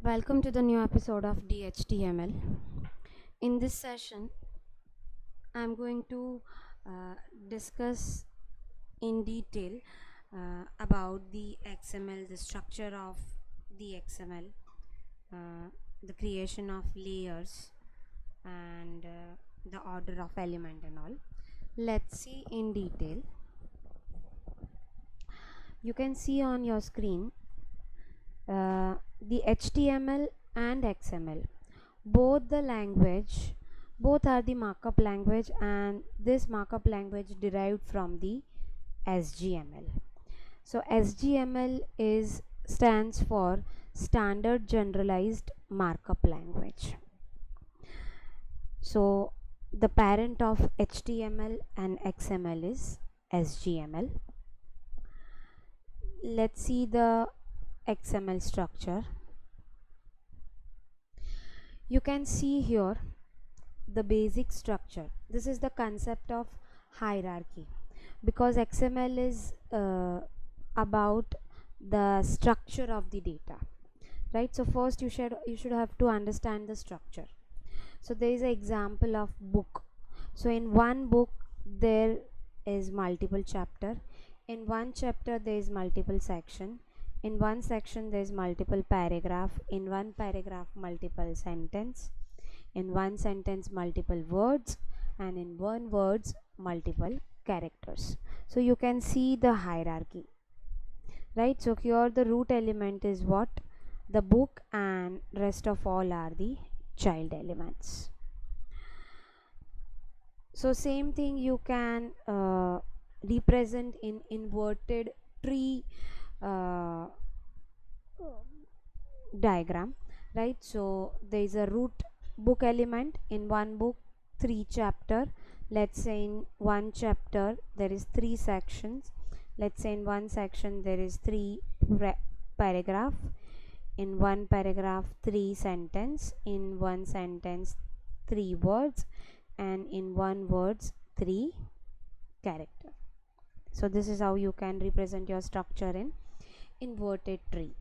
Welcome to the new episode of DHTML. In this session, I'm going to discuss in detail about the XML, the structure of the XML, the creation of layers, and the order of element and all. Let's see in detail. You can see on your screen the HTML and XML. Both are the markup language, and this markup language derived from the SGML. So SGML stands for Standard Generalized Markup Language. So the parent of HTML and XML is SGML. Let's see the XML structure. You can see here the basic structure. This is the concept of hierarchy, because XML is about the structure of the data, right? So first you should have to understand the structure. So there is an example of book. So in one book there is multiple chapter. In one chapter there is multiple section. In one section there is multiple paragraph. In one paragraph multiple sentence. In one sentence multiple words, and in one words multiple characters. So you can see the hierarchy, right? So here the root element is what? The book, and rest of all are the child elements. So same thing you can represent in inverted tree diagram, right? So there is a root book element. In one book 3 chapter. Let's say in one chapter there is 3 sections. Let's say in one section there is 3 paragraph. In one paragraph 3 sentence. In one sentence 3 words, and in one words 3 character. So this is how you can represent your structure in inverted tree.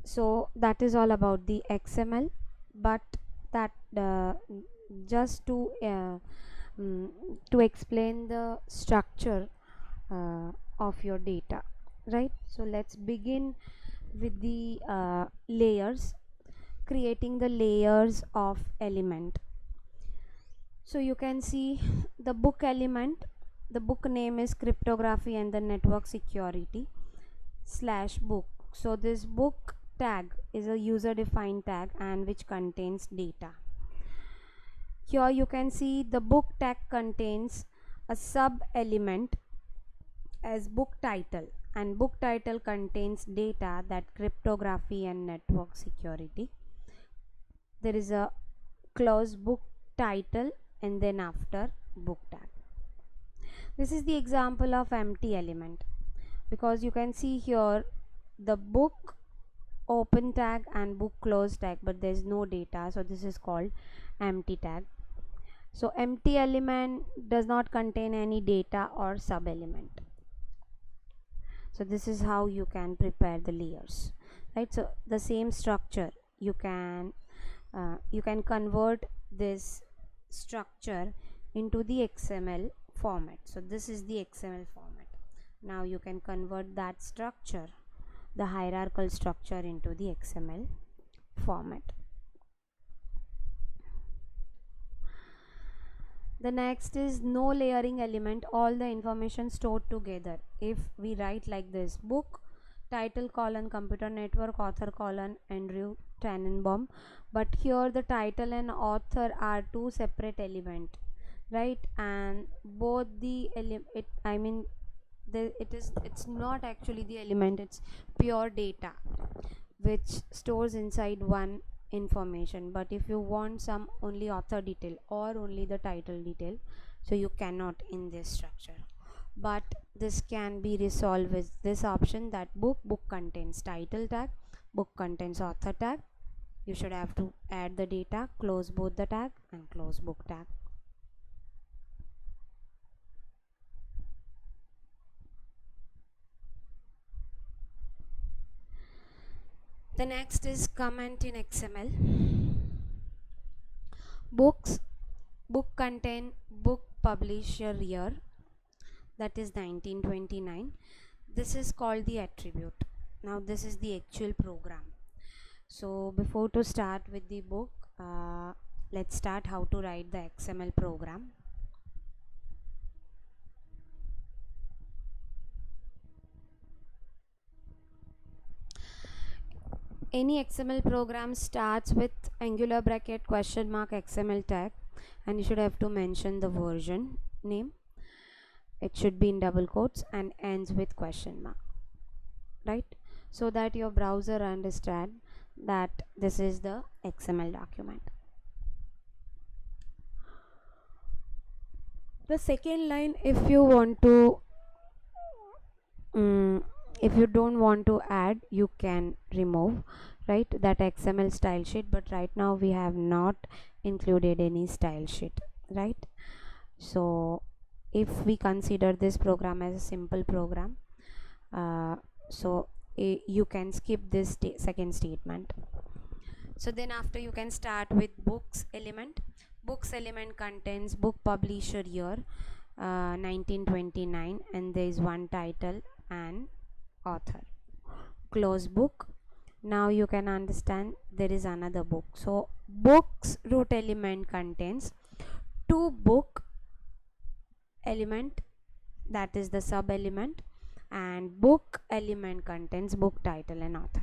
So that is all about the XML, but that just to explain the structure of your data, right? So let's begin with the layers, creating the layers of element. So you can see the book element. The book name is cryptography and the network security / book. So this book tag is a user defined tag and which contains data. Here you can see the book tag contains a sub element as book title, and book title contains data, that cryptography and network security. There is a clause book title and then after book tag. This is the example of empty element, because you can see here the book open tag and book close tag, but there is no data, so this is called empty tag. So empty element does not contain any data or sub element. So this is how you can prepare the layers, right? So the same structure you can convert this structure into the XML format. So this is the XML format. Now you can convert that structure, the hierarchical structure, into the XML format. The next is no layering element, all the information stored together. If we write like this: book title colon computer network, author colon Andrew Tannenbaum, but here the title and author are two separate element, right? And both the it's not actually the element, it's pure data which stores inside one information. But if you want some only author detail or only the title detail, so you cannot in this structure. But this can be resolved with this option, that book contains title tag, book contains author tag. You should have to add the data, close both the tag and close book tag. The next is comment in XML. Books, book contain book publisher year, that is 1929. This is called the attribute. Now this is the actual program. So before to start with the book, let's start how to write the XML program. Any XML program starts with angular bracket question mark XML tag, and you should have to mention the version name. It should be in double quotes and ends with question mark, right? So that your browser understand that this is the XML document. The second line, if you want to if you don't want to add, you can remove, right, that XML style sheet, but right now we have not included any style sheet, right? So if we consider this program as a simple program, so you can skip this second statement. So then after, you can start with books element. Books element contains book publisher year 1929, and there is one title and author. Close book. Now you can understand there is another book. So books root element contains two book element, that is the sub element, and book element contains book title and author.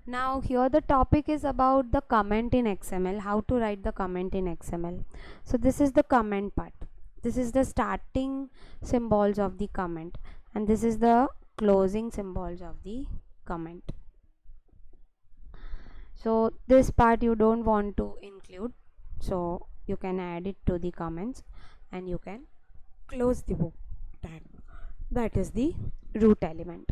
Now here the topic is about the comment in XML, how to write the comment in XML. So this is the comment part. This is the starting symbols of the comment, and this is the closing symbols of the comment. So this part you don't want to include, so you can add it to the comments, and you can close the book tag, that is the root element.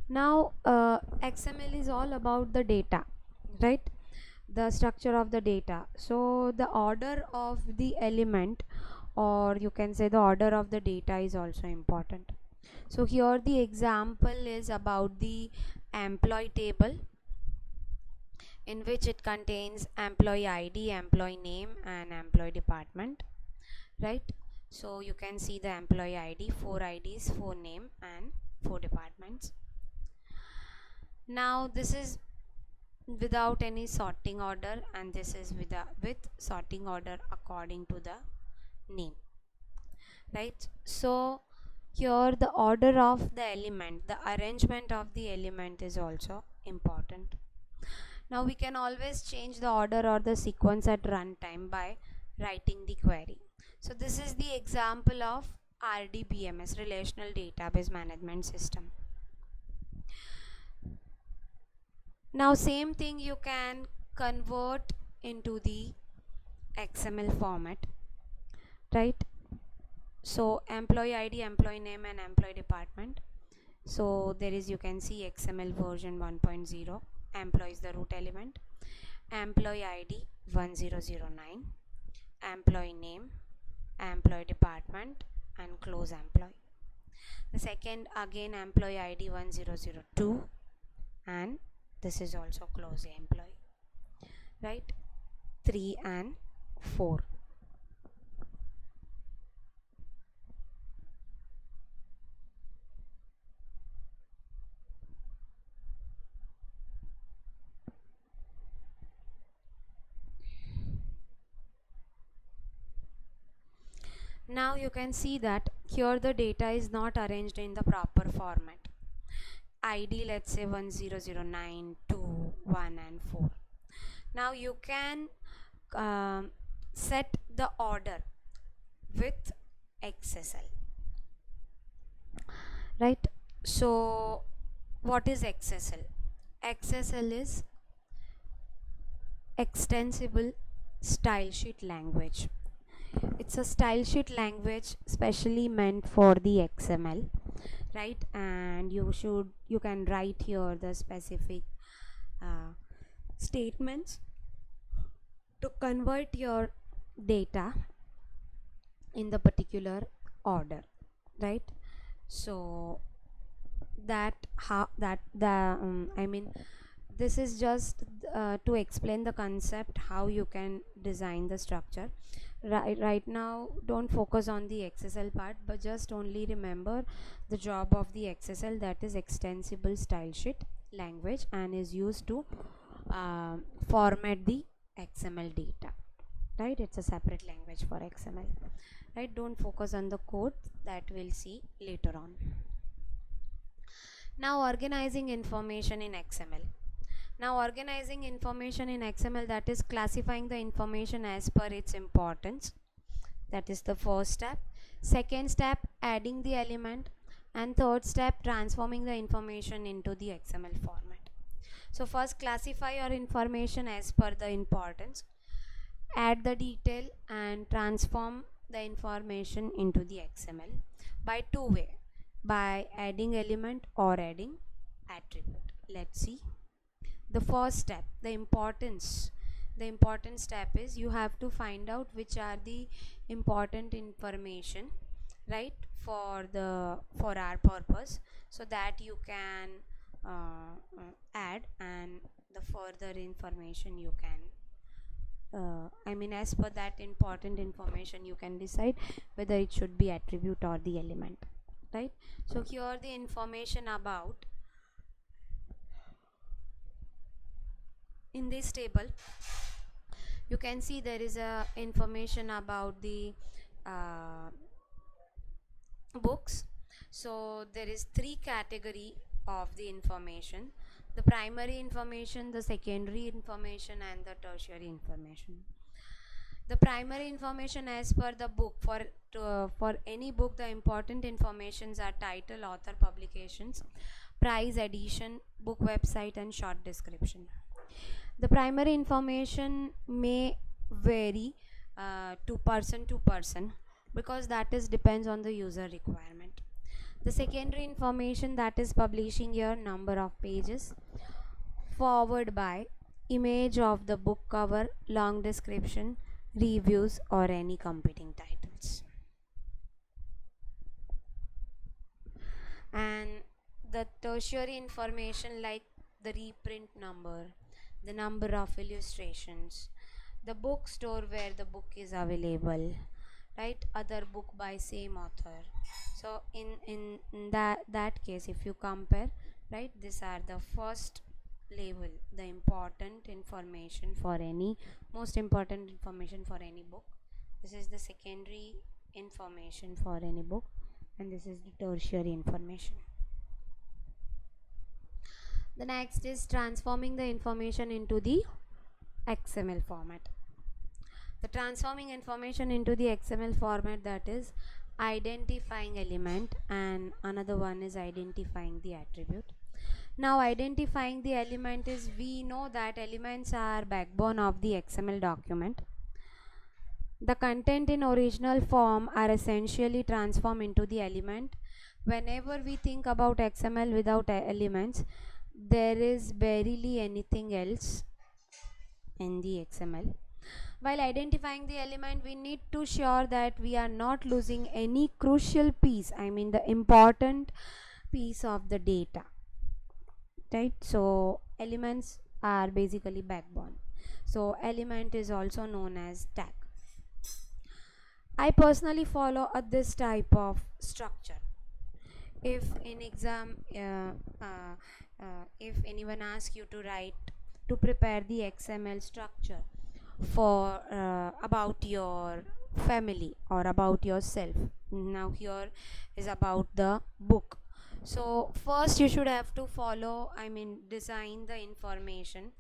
Now XML is all about the data, right? The structure of the data. So the order of the element, or you can say the order of the data, is also important. So here the example is about the employee table, in which it contains employee ID, employee name, and employee department, right? So you can see the employee ID, 4 IDs, 4 name, and 4 departments. Now this is without any sorting order, and this is with sorting order according to the name, right? So here the order of the element, the arrangement of the element is also important. Now we can always change the order or the sequence at runtime by writing the query. So this is the example of RDBMS, Relational Database Management System. Now same thing you can convert into the XML format, right? So employee ID, employee name, and employee department. So there is, you can see XML version 1.0. employee is the root element, employee ID 1009, employee name, employee department, and close employee. The second, again employee ID 1002, and this is also close employee, right? 3 and 4. Now you can see that here the data is not arranged in the proper format. ID, let's say 1009, 2, 1, and 4. Now you can set the order with XSL, right? So what is XSL? XSL is extensible style sheet language. It's a style sheet language specially meant for the XML, right? And you can write here the specific statements to convert your data in the particular order, right? So that how that the I mean, this is just to explain the concept how you can design the structure. Right now don't focus on the XSL part, but just only remember the job of the XSL, that is extensible style sheet language, and is used to format the XML data, right? It's a separate language for XML, right? Don't focus on the code, that we'll see later on. Now organizing information in XML. Now organizing information in XML, that is classifying the information as per its importance. That is the first step. Second step, adding the element. And third step, transforming the information into the XML format. So first, classify your information as per the importance. Add the detail and transform the information into the XML by two way, by adding element or adding attribute. Let's see. The first step, the important step is you have to find out which are the important information, right, for our purpose, so that you can add, and the further information you can as per that important information you can decide whether it should be attribute or the element, right? So here the information about, in this table you can see there is a information about the books. So there is three category of the information: the primary information, the secondary information, and the tertiary information. The primary information as per the book, for any book the important informations are title, author, publications, price, edition, book website, and short description. The primary information may vary to person because that is depends on the user requirement. The secondary information, that is publishing year, number of pages, followed by image of the book cover, long description, reviews, or any competing titles. And the tertiary information, like the reprint number, the number of illustrations, the bookstore where the book is available, right, other book by same author. So in that case, if you compare, right, these are the first label, the important information for any, most important information for any book. This is the secondary information for any book, and this is the tertiary information. The next is transforming the information into the XML format. The transforming information into the XML format, that is identifying element, and another one is identifying the attribute. Now identifying the element is, we know that elements are backbone of the XML document. The content in original form are essentially transformed into the element. Whenever we think about XML without elements, there is barely anything else in the XML. While identifying the element, we need to sure that we are not losing any crucial piece, the important piece of the data, right? So elements are basically backbone. So element is also known as tag. I personally follow this type of structure. If in exam if anyone asks you to prepare the XML structure for about your family or about yourself, now here is about the book. So first you should have to follow, design the information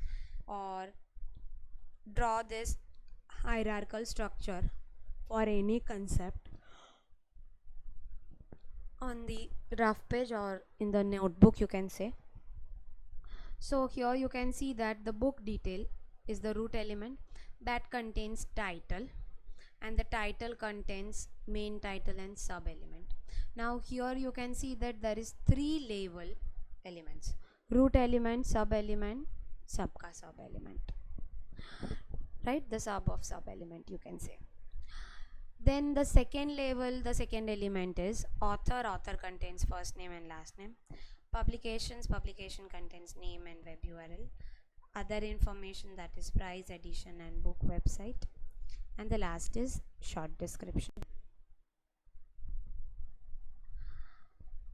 or draw this hierarchical structure for any concept on the rough page or in the notebook, you can say. So here you can see that the book detail is the root element that contains title, and the title contains main title and sub element. Now here you can see that there is three label elements: root element, sub element, sub ka element, right? The sub of sub element, you can say. Then the second level, the second element is author. Author contains first name and last name. Publications, publication contains name and web URL. Other information, that is price, edition and book website. And the last is short description.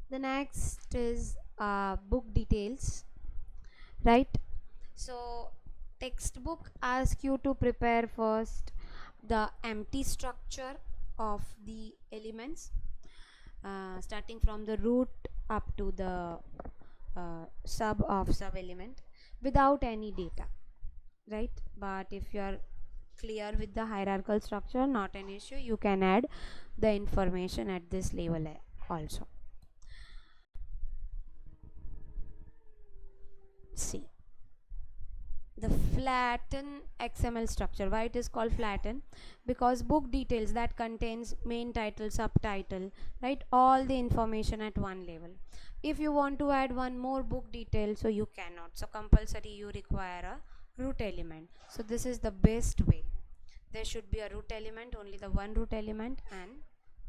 The next is book details, right? So textbook asks you to prepare first the empty structure of the elements, starting from the root up to the sub element without any data, right? But if you are clear with the hierarchical structure, not an issue, you can add the information at this level also. See, the flatten XML structure. Why it is called flatten? Because book details, that contains main title, subtitle, right, all the information at one level. If you want to add one more book detail, so you cannot. So compulsory you require a root element. So this is the best way. There should be a root element, only the one root element, and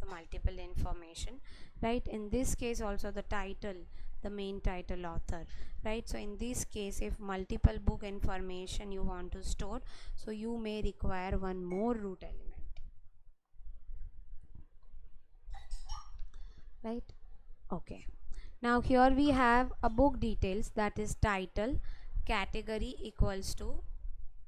the multiple information, right? In this case also the title, the main title, author, right? So in this case, if multiple book information you want to store, so you may require one more root element, right? Okay, now here we have a book details, that is title, category equals to,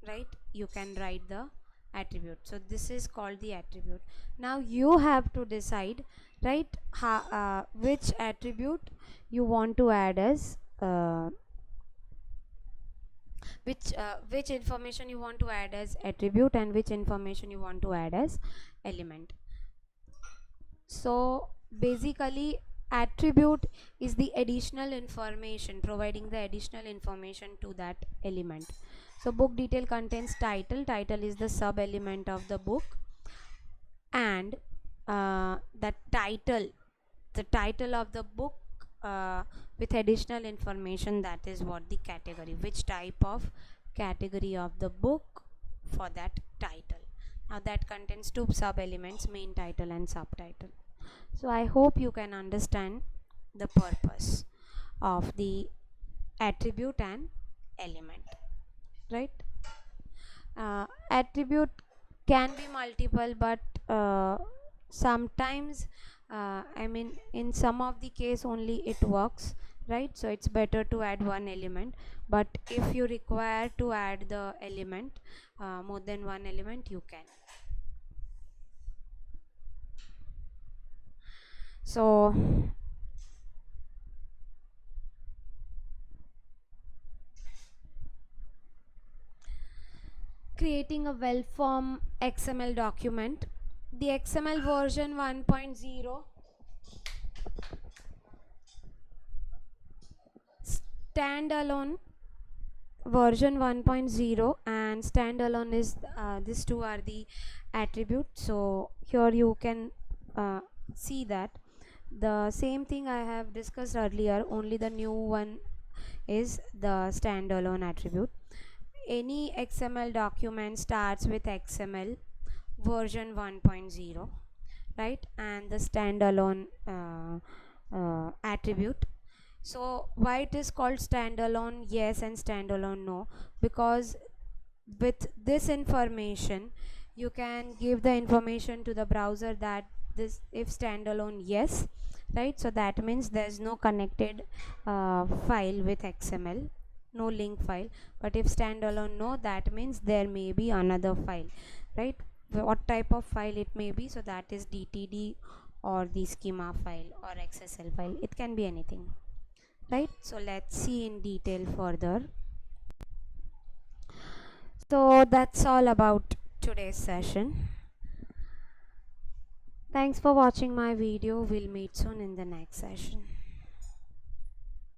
right, you can write the attribute. So this is called the attribute. Now you have to decide, right, which attribute you want to add as which information you want to add as attribute and which information you want to add as element. So basically attribute is the additional information, providing the additional information to that element. So book detail contains title. Title is the sub element of the book, and the title of the book with additional information, that is what the category, which type of category of the book for that title. Now that contains two sub elements, main title and subtitle. So I hope you can understand the purpose of the attribute and element, right? Attribute can be multiple, but sometimes I mean in some of the case only it works, right? So it's better to add one element, but if you require to add the element, more than one element, you can. So creating a well-formed XML document. The XML version 1.0 standalone version 1.0 and standalone is these two are the attributes. So here you can see that the same thing I have discussed earlier, only the new one is the standalone attribute. Any XML document starts with XML version 1.0, right, and the standalone attribute. So why it is called standalone yes and standalone no? Because with this information you can give the information to the browser that this, if standalone yes, right, so that means there's no connected file with XML, no link file. But if standalone no, that means there may be another file, right? What type of file it may be, so that is DTD or the schema file or XSL file, it can be anything, right? So let's see in detail further. So that's all about today's session. Thanks for watching my video. We'll meet soon in the next session.